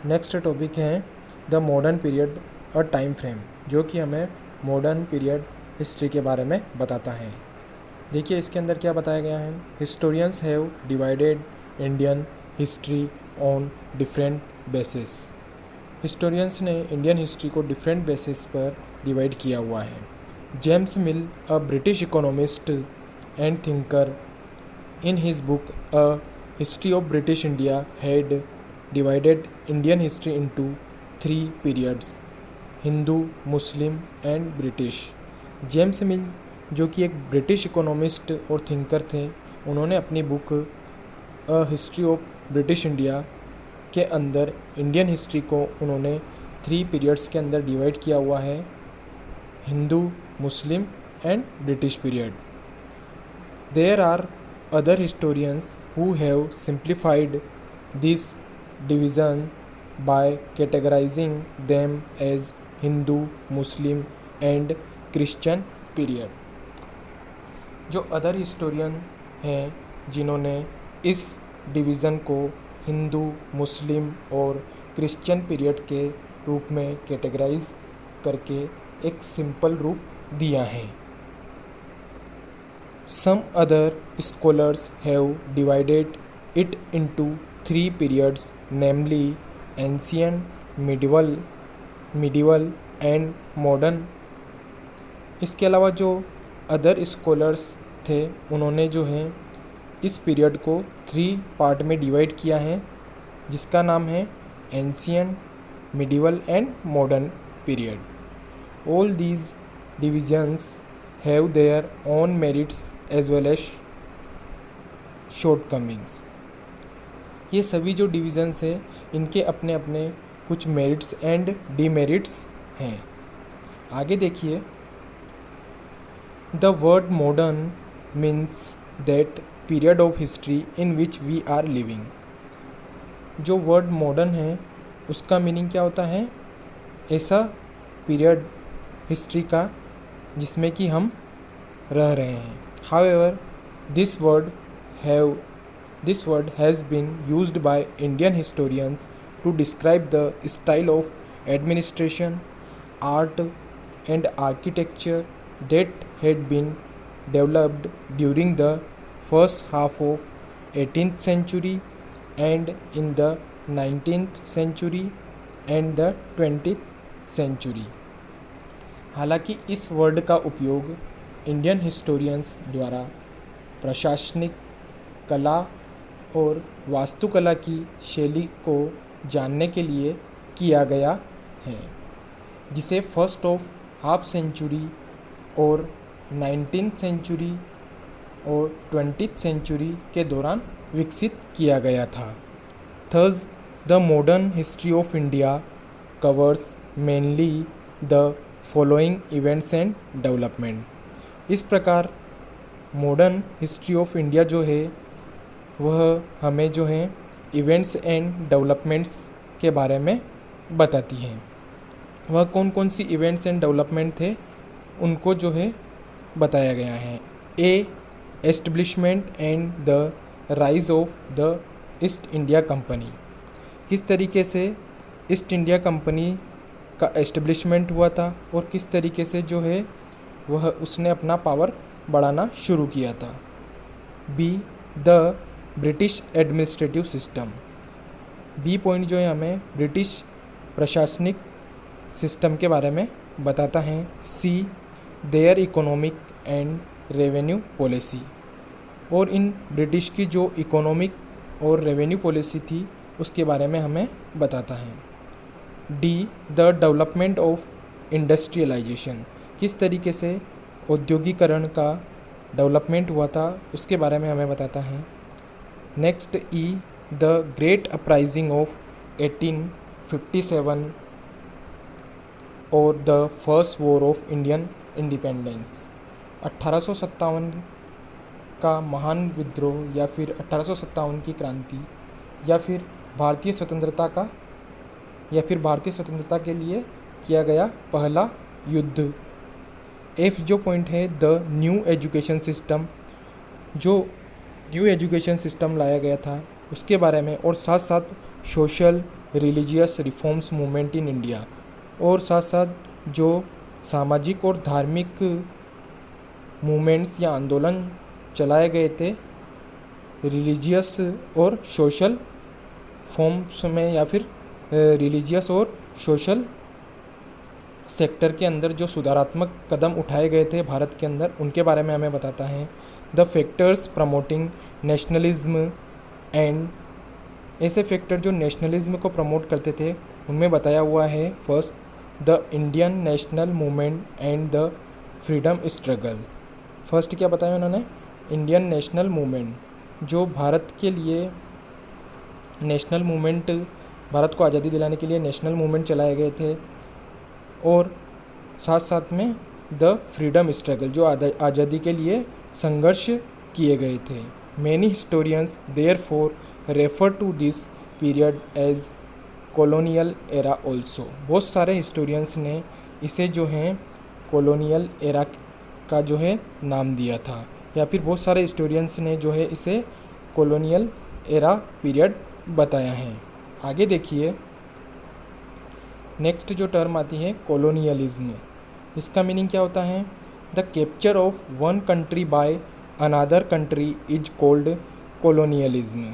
Next topic है the modern period और time frame, जो कि हमें मॉडर्न पीरियड हिस्ट्री के बारे में बताता है। देखिए इसके अंदर क्या बताया गया है। Historians have divided Indian history on different basis. Historians ने इंडियन हिस्ट्री को डिफरेंट बेसिस पर डिवाइड किया हुआ है। James mill, a British economist and thinker, in his book A History of British India had divided Indian history into 3 periods: Hindu, Muslim and British. James मिल जो कि एक British economist और thinker थे, उन्होंने अपनी book a history of British India के अंदर Indian history को उन्होंने 3 पीरियड्स के अंदर डिवाइड किया हुआ है: Hindu, Muslim and British period. There are other historians who have simplified this division by categorizing them as Hindu, Muslim and Christian period। जो अदर हिस्टोरियन हैं जिन्होंने इस डिवीज़न को हिंदू, मुस्लिम और क्रिश्चियन पीरियड के रूप में कैटेगराइज करके एक सिंपल रूप दिया है। Some other scholars have divided it into 3 periods, namely ancient, medieval and modern। इसके अलावा जो अदर स्कॉलर्स थे उन्होंने जो है इस पीरियड को 3 पार्ट में डिवाइड किया है, जिसका नाम है ancient, medieval and modern period. All these divisions have their own merits as well as shortcomings। ये सभी जो डिविजन्स हैं इनके अपने अपने कुछ मेरिट्स एंड डीमेरिट्स हैं। आगे देखिए, the word modern means that period of history in which we are living. जो वर्ड मॉडर्न है उसका मीनिंग क्या होता है? ऐसा पीरियड हिस्ट्री का जिसमें कि हम रह रहे हैं। However this word has been used by Indian historians to describe the style of administration, art and architecture that had been developed during the first half of 18th century and in the 19th century and the 20th century। हालांकि इस word का उपयोग Indian historians द्वारा प्रशासनिक कला और वास्तुकला की शैली को जानने के लिए किया गया है, जिसे फर्स्ट ऑफ हाफ सेंचुरी और 19th सेंचुरी और 20th सेंचुरी के दौरान विकसित किया गया था। Thus the modern history of India covers mainly the following events and development. इस प्रकार मॉडर्न हिस्ट्री ऑफ इंडिया जो है वह हमें जो है इवेंट्स एंड डेवलपमेंट्स के बारे में बताती है। वह कौन कौन सी इवेंट्स एंड डेवलपमेंट थे उनको जो है बताया गया है। Establishment and the rise of the east India company. किस तरीके से ईस्ट इंडिया कंपनी का एस्टेब्लिशमेंट हुआ था और किस तरीके से जो है वह उसने अपना पावर बढ़ाना शुरू किया था। B, the British administrative system. B point जो है हमें ब्रिटिश प्रशासनिक सिस्टम के बारे में बताता है। See, their economic and revenue policy. और इन ब्रिटिश की जो इकोनॉमिक और रेवेन्यू पॉलिसी थी उसके बारे में हमें बताता है। D, the development of industrialisation. किस तरीके से औद्योगिकरण का डेवलपमेंट हुआ था उसके बारे में हमें बताता है। Next E, the great uprising of 1857 और the first war of Indian independence. 1857 का महान विद्रोह या फिर 1857 की क्रांति या फिर भारतीय स्वतंत्रता के लिए किया गया पहला युद्ध। एफ जो पॉइंट है, द न्यू एजुकेशन सिस्टम। जो न्यू एजुकेशन सिस्टम लाया गया था उसके बारे में और साथ साथ social, religious reforms movement in India, और साथ साथ जो सामाजिक और धार्मिक मूवमेंट्स या आंदोलन चलाए गए थे रिलीजियस और सोशल फॉर्म्स में, या फिर रिलीजियस और सोशल सेक्टर के अंदर जो सुधारात्मक कदम उठाए गए थे भारत के अंदर, उनके बारे में हमें बताता है। The factors promoting nationalism and, ऐसे फैक्टर जो नेशनलिज्म को प्रमोट करते थे उनमें बताया हुआ है। First, the Indian national movement and the freedom struggle. First क्या बताया उन्होंने? इंडियन नेशनल मूवमेंट, जो भारत के लिए नेशनल मूवमेंट, भारत को आज़ादी दिलाने के लिए नेशनल मूवमेंट चलाए गए थे, और साथ साथ में द फ्रीडम स्ट्रगल, जो आज़ादी के लिए संघर्ष किए गए थे। Many historians therefore refer to this period as colonial era also. बहुत सारे हिस्टोरियंस ने इसे जो है कॉलोनियल एरा का जो है नाम दिया था, या फिर बहुत सारे हिस्टोरियंस ने जो है इसे कॉलोनियल एरा पीरियड बताया है। आगे देखिए, नेक्स्ट जो टर्म आती है कॉलोनियलिज्म। इसका मीनिंग क्या होता है? The capture of one country by another country is called colonialism.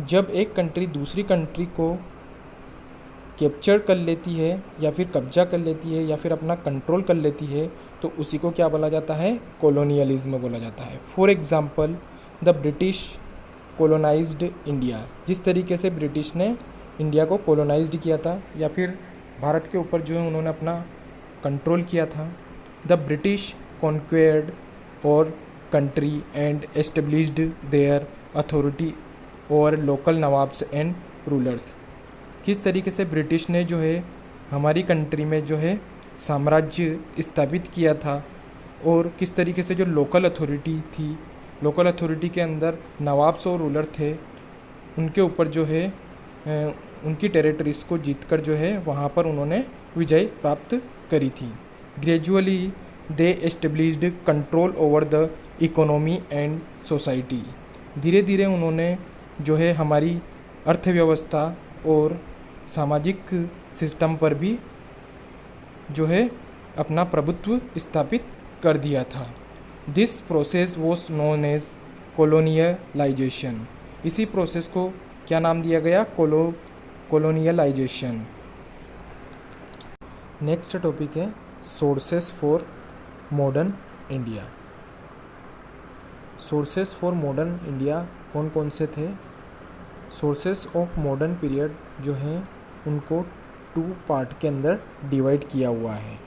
जब एक कंट्री दूसरी कंट्री को कैप्चर कर लेती है, या फिर कब्जा कर लेती है, या फिर अपना कंट्रोल कर लेती है, तो उसी को क्या बोला जाता है? कॉलोनियलिज्म बोला जाता है। For example, the British colonised India. जिस तरीके से ब्रिटिश ने इंडिया को कॉलोनाइज्ड किया था, या फिर भारत के ऊपर जो है उन्होंने अपना कंट्रोल किया था। द ब्रिटिश कॉन्क्वेयर्ड और country and established there authority over local nawabs and rulers. किस तरीके से ब्रिटिश ने जो है हमारी कंट्री में जो है साम्राज्य स्थापित किया था, और किस तरीके से जो लोकल अथॉरिटी थी, लोकल अथॉरिटी के अंदर नवाब्स और रूलर थे, उनके ऊपर जो है उनकी टेरिटरीज को जीतकर जो है वहाँ पर उन्होंने विजय प्राप्त करी थी। Gradually they established control over the economy and society. धीरे धीरे उन्होंने जो है हमारी अर्थव्यवस्था और सामाजिक सिस्टम पर भी जो है अपना प्रभुत्व स्थापित कर दिया था। This process was known as colonialisation. इसी प्रोसेस को क्या नाम दिया गया? कॉलोनियलाइजेशन। नेक्स्ट टॉपिक है sources for modern India. Sources for modern India कौन कौन से थे? सोर्सेस ऑफ मॉडर्न पीरियड जो हैं उनको 2 पार्ट के अंदर डिवाइड किया हुआ है।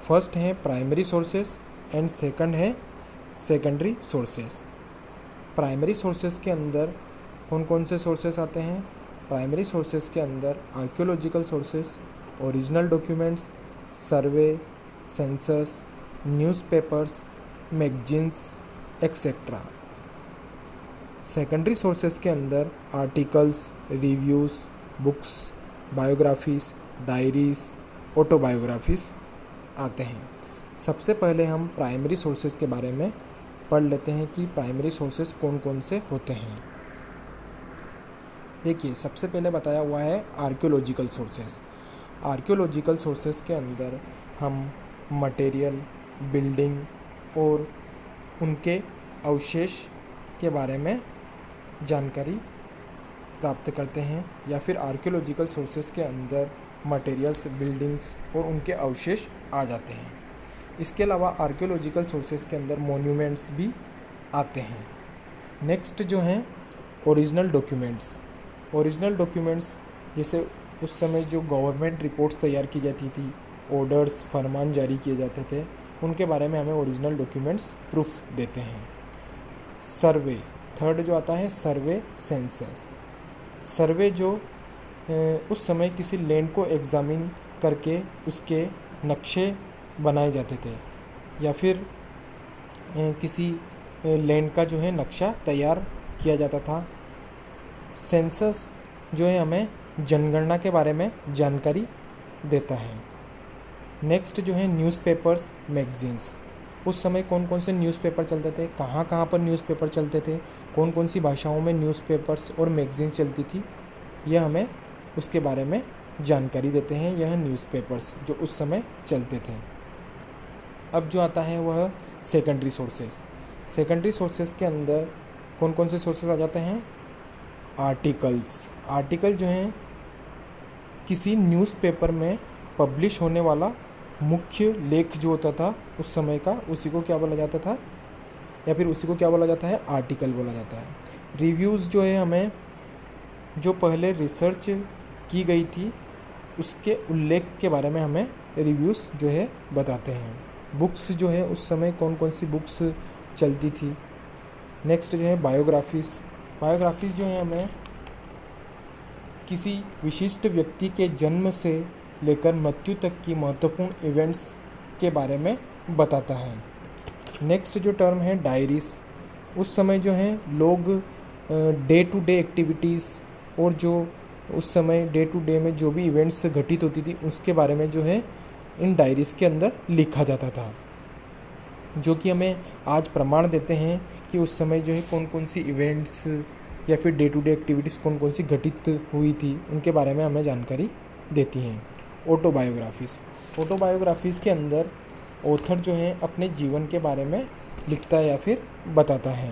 फर्स्ट है प्राइमरी सोर्सेस एंड सेकंड है सेकेंडरी सोर्सेस। प्राइमरी सोर्सेस के अंदर कौन कौन से सोर्सेस आते हैं? प्राइमरी सोर्सेस के अंदर archaeological sources, original documents, survey, census, newspapers, magazines etcetera. Secondary sources के अंदर articles, reviews, books, biographies, diaries, autobiographies आते हैं। सबसे पहले हम प्राइमरी सोर्सेस के बारे में पढ़ लेते हैं कि प्राइमरी सोर्सेस कौन कौन से होते हैं। देखिए, सबसे पहले बताया हुआ है आर्कियोलॉजिकल सोर्सेस। आर्कियोलॉजिकल सोर्सेस के अंदर हम मटेरियल, बिल्डिंग और उनके अवशेष के बारे में जानकारी प्राप्त करते हैं, या फिर आर्कियोलॉजिकल सोर्सेस के अंदर मटेरियल्स, बिल्डिंग्स और उनके अवशेष आ जाते हैं। इसके अलावा आर्कियोलॉजिकल सोर्सेस के अंदर मॉन्यूमेंट्स भी आते हैं। नेक्स्ट जो हैं ओरिजिनल डॉक्यूमेंट्स। ओरिजिनल डॉक्यूमेंट्स जैसे उस समय जो गवर्नमेंट रिपोर्ट्स तैयार की जाती थी, ऑर्डर्स, फरमान जारी किए जाते थे, उनके बारे में हमें ओरिजिनल डॉक्यूमेंट्स प्रूफ देते हैं। सर्वे, थर्ड जो आता है सर्वे, सेंसस। सर्वे जो उस समय किसी लैंड को एग्जामिन करके उसके नक्शे बनाए जाते थे, या फिर किसी लैंड का जो है नक्शा तैयार किया जाता था। सेंसस जो है हमें जनगणना के बारे में जानकारी देता है। नेक्स्ट जो है न्यूज़पेपर्स, मैगजीन्स। उस समय कौन कौन से न्यूज़पेपर चलते थे, कहाँ कहाँ पर न्यूज़पेपर चलते थे, कौन कौन सी भाषाओं में न्यूज़पेपर्स और मैगजीन्स चलती थी, यह हमें उसके बारे में जानकारी देते हैं यह न्यूज़पेपर्स जो उस समय चलते थे। अब जो आता है वह सेकेंडरी सोर्सेस। सेकेंडरी सोर्सेस के अंदर कौन कौन से सोर्सेस आ जाते हैं? आर्टिकल्स। आर्टिकल जो हैं किसी न्यूज़पेपर में पब्लिश होने वाला मुख्य लेख जो होता था उस समय का, उसी को क्या बोला जाता था, या फिर उसी को क्या बोला जाता है? आर्टिकल बोला जाता है। रिव्यूज़ जो है हमें जो पहले रिसर्च की गई थी उसके उल्लेख के बारे में हमें रिव्यूज़ जो है बताते हैं। बुक्स जो है उस समय कौन कौन सी बुक्स चलती थी। नेक्स्ट जो है बायोग्राफीज़। बायोग्राफीज़ जो है हमें किसी विशिष्ट व्यक्ति के जन्म से लेकर मृत्यु तक की महत्वपूर्ण इवेंट्स के बारे में बताता है। नेक्स्ट जो टर्म है डायरीज़। उस समय जो है लोग डे टू डे एक्टिविटीज़ और जो उस समय डे टू डे में जो भी इवेंट्स घटित होती थी उसके बारे में जो है इन डायरीज़ के अंदर लिखा जाता था, जो कि हमें आज प्रमाण देते हैं कि उस समय जो है कौन कौन सी इवेंट्स या फिर डे टू डे एक्टिविटीज़ कौन कौन सी घटित हुई थी उनके बारे में हमें जानकारी देती हैं। ऑटोबायोग्राफीज़। ऑटोबायोग्राफीज़ के अंदर ऑथर जो है अपने जीवन के बारे में लिखता है या फिर बताता है।